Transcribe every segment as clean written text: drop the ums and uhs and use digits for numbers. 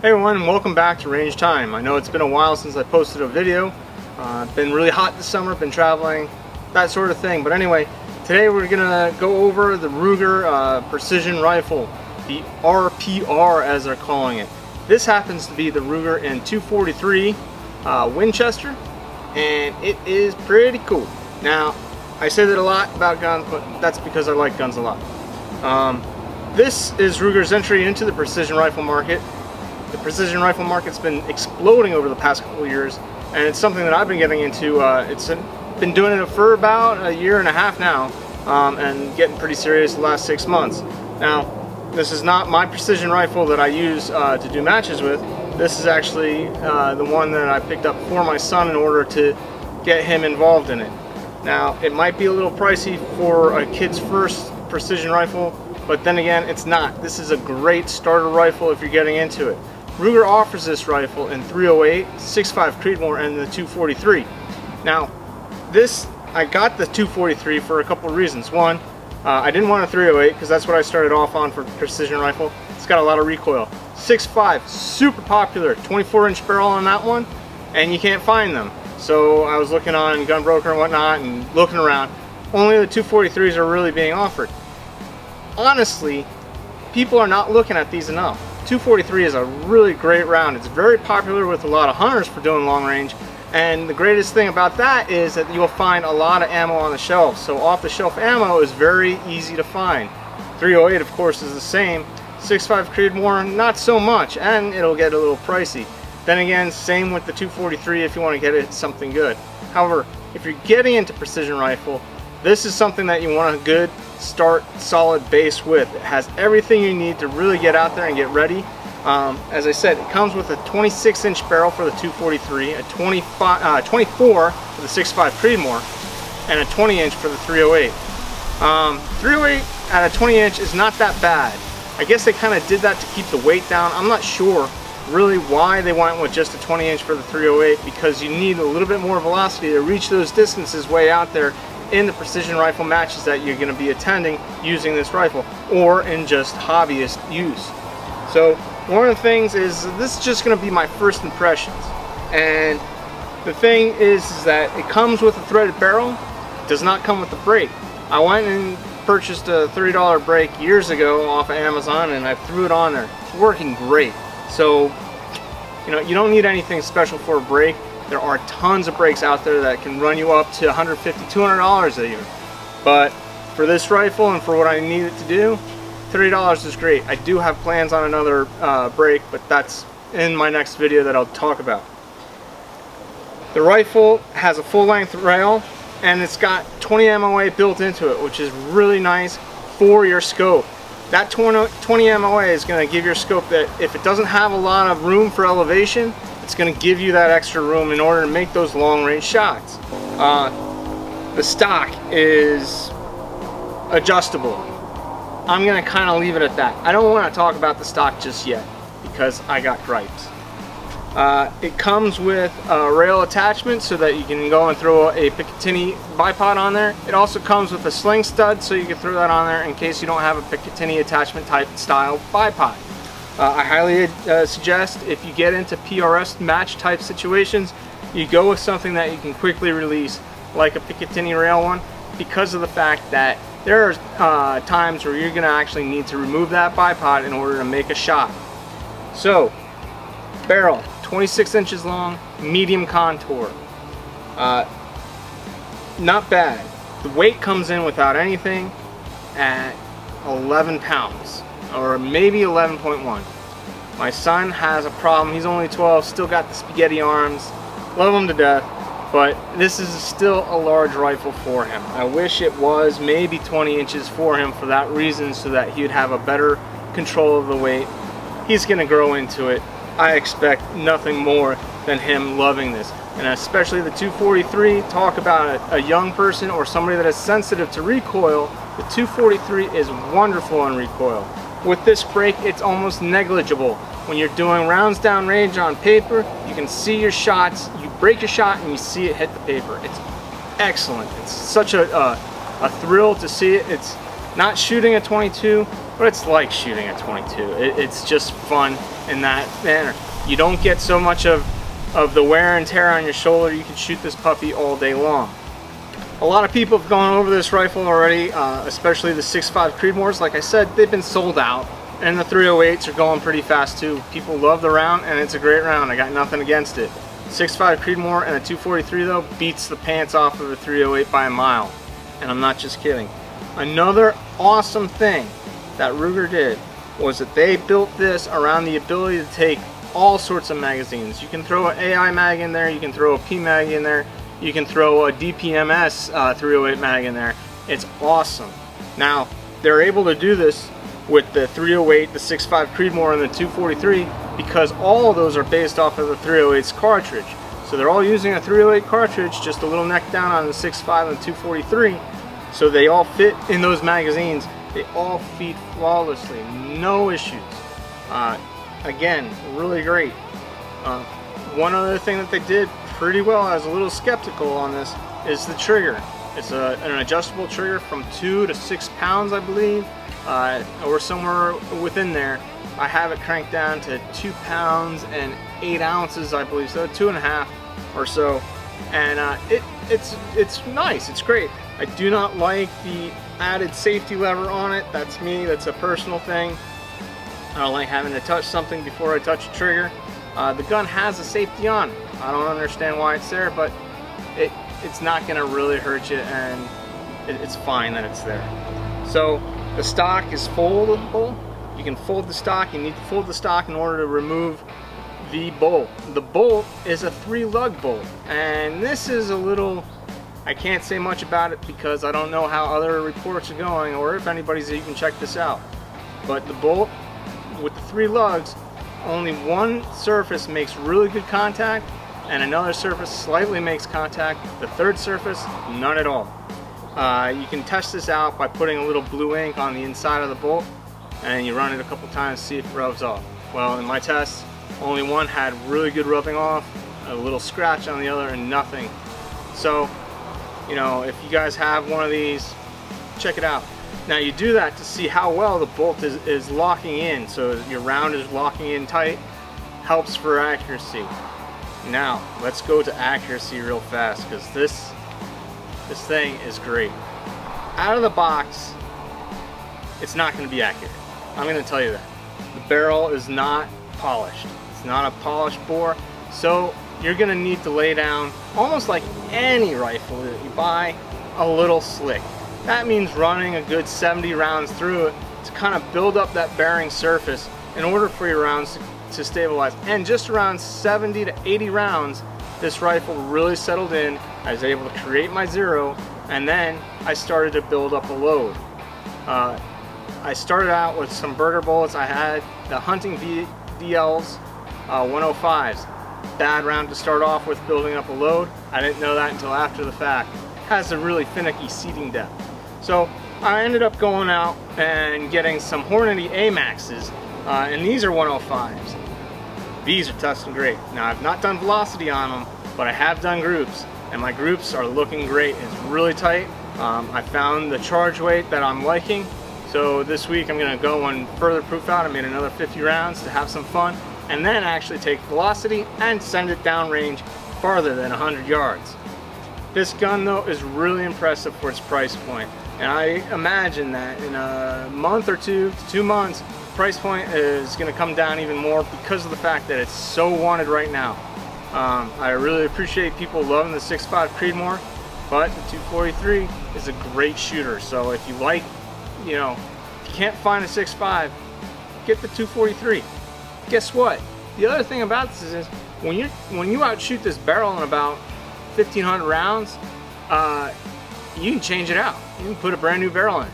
Hey everyone, and welcome back to Range Time. I know it's been a while since I posted a video. It's been really hot this summer, been traveling, that sort of thing. But anyway, today we're gonna go over the Ruger precision rifle, the RPR as they're calling it. This happens to be the Ruger in 243 Winchester, and it is pretty cool. Now, I say that a lot about guns, but that's because I like guns a lot. This is Ruger's entry into the precision rifle market. The precision rifle market's been exploding over the past couple of years, and it's something that I've been getting into. It's been doing it for about a year and a half now, and getting pretty serious the last 6 months. Now, this is not my precision rifle that I use to do matches with. This is actually the one that I picked up for my son in order to get him involved in it. Now, it might be a little pricey for a kid's first precision rifle, but then again, it's not. This is a great starter rifle if you're getting into it. Ruger offers this rifle in 308, 6.5 Creedmoor, and the 243. Now, I got the 243 for a couple of reasons. One, I didn't want a 308 because that's what I started off on for precision rifle. It's got a lot of recoil. 6.5, super popular, 24-inch barrel on that one, and you can't find them. So I was looking on Gunbroker and whatnot and looking around. Only the 243s are really being offered. Honestly, people are not looking at these enough. 243 is a really great round. It's very popular with a lot of hunters for doing long range, and the greatest thing about that is that you'll find a lot of ammo on the shelf. So off the shelf ammo is very easy to find. 308 of course is the same. 6.5 Creedmoor not so much, and it'll get a little pricey. Then again, same with the 243 if you want to get it something good. However, if you're getting into precision rifle, this is something that you want a good start, solid base with. It has everything you need to really get out there and get ready. As I said, it comes with a 26-inch barrel for the 243, a 24 for the 6.5 Creedmoor, and a 20-inch for the 308. 308 at a 20-inch is not that bad. I guess they kind of did that to keep the weight down. I'm not sure really why they went with just a 20-inch for the 308, because you need a little bit more velocity to reach those distances way out there in the precision rifle matches that you're going to be attending using this rifle, or in just hobbyist use. So one of the things is, this is just going to be my first impressions, and the thing is that it comes with a threaded barrel. It does not come with the brake. I went and purchased a $30 brake years ago off of Amazon, and I threw it on there. It's working great. So you don't need anything special for a brake. There are tons of brakes out there that can run you up to $150, $200 a year. But for this rifle and for what I need it to do, $30 is great. I do have plans on another brake, but that's in my next video that I'll talk about. The rifle has a full-length rail, and it's got 20 MOA built into it, which is really nice for your scope. That 20 MOA is going to give your scope that if it doesn't have a lot of room for elevation, it's going to give you that extra room in order to make those long range shots. The stock is adjustable. I'm going to kind of leave it at that. I don't want to talk about the stock just yet because I got gripes. It comes with a rail attachment so that you can go and throw a Picatinny bipod on there. It also comes with a sling stud so you can throw that on there in case you don't have a Picatinny attachment type style bipod. I highly suggest, if you get into PRS match type situations, you go with something that you can quickly release, like a Picatinny rail one, because of the fact that there are times where you're going to actually need to remove that bipod in order to make a shot. So, barrel, 26 inches long, medium contour. Not bad. The weight comes in without anything at 11 pounds. Or maybe 11.1. My son has a problem. He's only 12, still got the spaghetti arms. Love him to death, but this is still a large rifle for him. I wish it was maybe 20 inches for him for that reason, so that he would have a better control of the weight. He's going to grow into it. I expect nothing more than him loving this. And especially the 243, talk about a young person or somebody that is sensitive to recoil, the 243 is wonderful on recoil. With this brake, it's almost negligible. When you're doing rounds down range on paper, you can see your shots, you break your shot and you see it hit the paper. It's excellent. It's such a thrill to see it. not shooting a 22, but it's like shooting a 22. It's just fun in that manner. You don't get so much of the wear and tear on your shoulder. You can shoot this puppy all day long. A lot of people have gone over this rifle already, especially the 6.5 Creedmoors. Like I said, they've been sold out, and the 308s are going pretty fast too. People love the round, and it's a great round. I got nothing against it. 6.5 Creedmoor and a 243 though beats the pants off of a 308 by a mile, and I'm not just kidding. Another awesome thing that Ruger did was that they built this around the ability to take all sorts of magazines. You can throw an AI mag in there, you can throw a P mag in there, you can throw a DPMS 308 mag in there. It's awesome. Now, they're able to do this with the 308, the 6.5 Creedmoor, and the 243 because all of those are based off of the 308's cartridge. So they're all using a 308 cartridge, just a little neck down on the 6.5 and 243. So they all fit in those magazines. They all feed flawlessly, no issues. Again, really great. One other thing that they did pretty well, I was a little skeptical on this, is the trigger. It's an adjustable trigger from 2 to 6 pounds, I believe, or somewhere within there. I have it cranked down to 2 pounds and 8 ounces, I believe, so 2.5 or so. And it's nice, it's great. I do not like the added safety lever on it. That's me, that's a personal thing. I don't like having to touch something before I touch a trigger. The gun has a safety on it. I don't understand why it's there, but it's not gonna really hurt you, and it's fine that it's there. So the stock is foldable. You can fold the stock. You need to fold the stock in order to remove the bolt. The bolt is a 3-lug bolt, and this is a little, I can't say much about it because I don't know how other reports are going or if anybody's even checked this out. But the bolt with the 3 lugs, only one surface makes really good contact and another surface slightly makes contact. The third surface, none at all. You can test this out by putting a little blue ink on the inside of the bolt, and you run it a couple times to see if it rubs off. Well, in my tests, only one had really good rubbing off, a little scratch on the other, and nothing. So, you know, if you guys have one of these, check it out. Now you do that to see how well the bolt is locking in, so your round is locking in tight, helps for accuracy. Now, let's go to accuracy real fast, because this thing is great. Out of the box, it's not going to be accurate. I'm going to tell you that. The barrel is not polished. It's not a polished bore, so you're going to need to lay down, almost like any rifle that you buy, a little slick. That means running a good 70 rounds through it to kind of build up that bearing surface in order for your rounds to stabilize. And just around 70 to 80 rounds, this rifle really settled in. I was able to create my zero, and then I started to build up a load. I started out with some burger bullets. I had the hunting VLs 105s. Bad round to start off with building up a load. I didn't know that until after the fact. Has a really finicky seating depth. So I ended up going out and getting some Hornady AMAXs, and these are 105s. These are testing great. Now I've not done velocity on them, but I have done groups, and my groups are looking great. It's really tight. I found the charge weight that I'm liking, so this week I'm going to go and further proof out. I made another 50 rounds to have some fun, and then actually take velocity and send it downrange farther than 100 yards. This gun though is really impressive for its price point, and I imagine that in a month or 2 to 2 months, price point is going to come down even more because of the fact that it's so wanted right now. I really appreciate people loving the 6.5 Creedmoor, but the 243 is a great shooter. So if you like, you know, if you can't find a 6.5, get the 243. Guess what? The other thing about this is when you outshoot this barrel in about 1,500 rounds, you can change it out. You can put a brand new barrel in.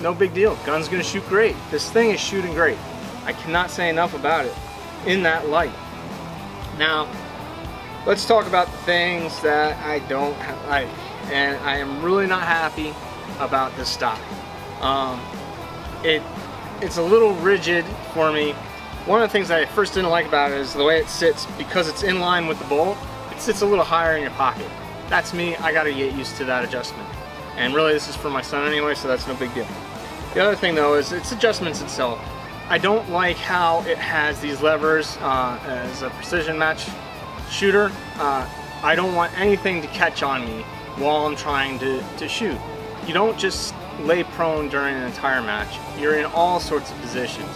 No big deal. Gun's gonna shoot great. This thing is shooting great. I cannot say enough about it in that light. Now, let's talk about the things that I don't like, and I am really not happy about this stock. It's a little rigid for me. One of the things that I first didn't like about it is the way it sits. Because it's in line with the bolt, it sits a little higher in your pocket. That's me. I gotta get used to that adjustment. And really this is for my son anyway, so that's no big deal. The other thing though is its adjustments itself. I don't like how it has these levers as a precision match shooter. I don't want anything to catch on me while I'm trying to shoot. You don't just lay prone during an entire match. You're in all sorts of positions.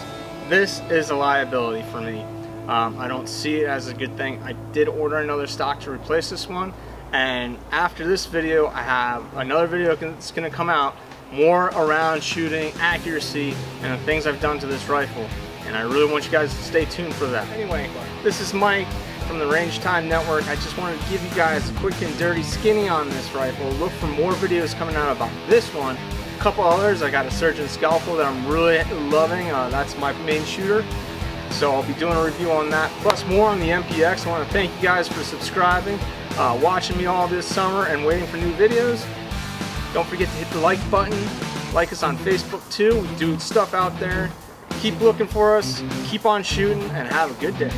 This is a liability for me. I don't see it as a good thing. I did order another stock to replace this one, and after this video I have another video that's going to come out more around shooting, accuracy, and the things I've done to this rifle, and I really want you guys to stay tuned for that. Anyway, this is Mike from the Range Time Network. I just wanted to give you guys a quick and dirty skinny on this rifle. Look for more videos coming out about this one. A couple others. I got a Surgeon Scalpel that I'm really loving. That's my main shooter, so I'll be doing a review on that, plus more on the MPX. I want to thank you guys for subscribing, watching me all this summer, and waiting for new videos. Don't forget to hit the like button. Like us on Facebook too. We do stuff out there. Keep looking for us, keep on shooting, and have a good day.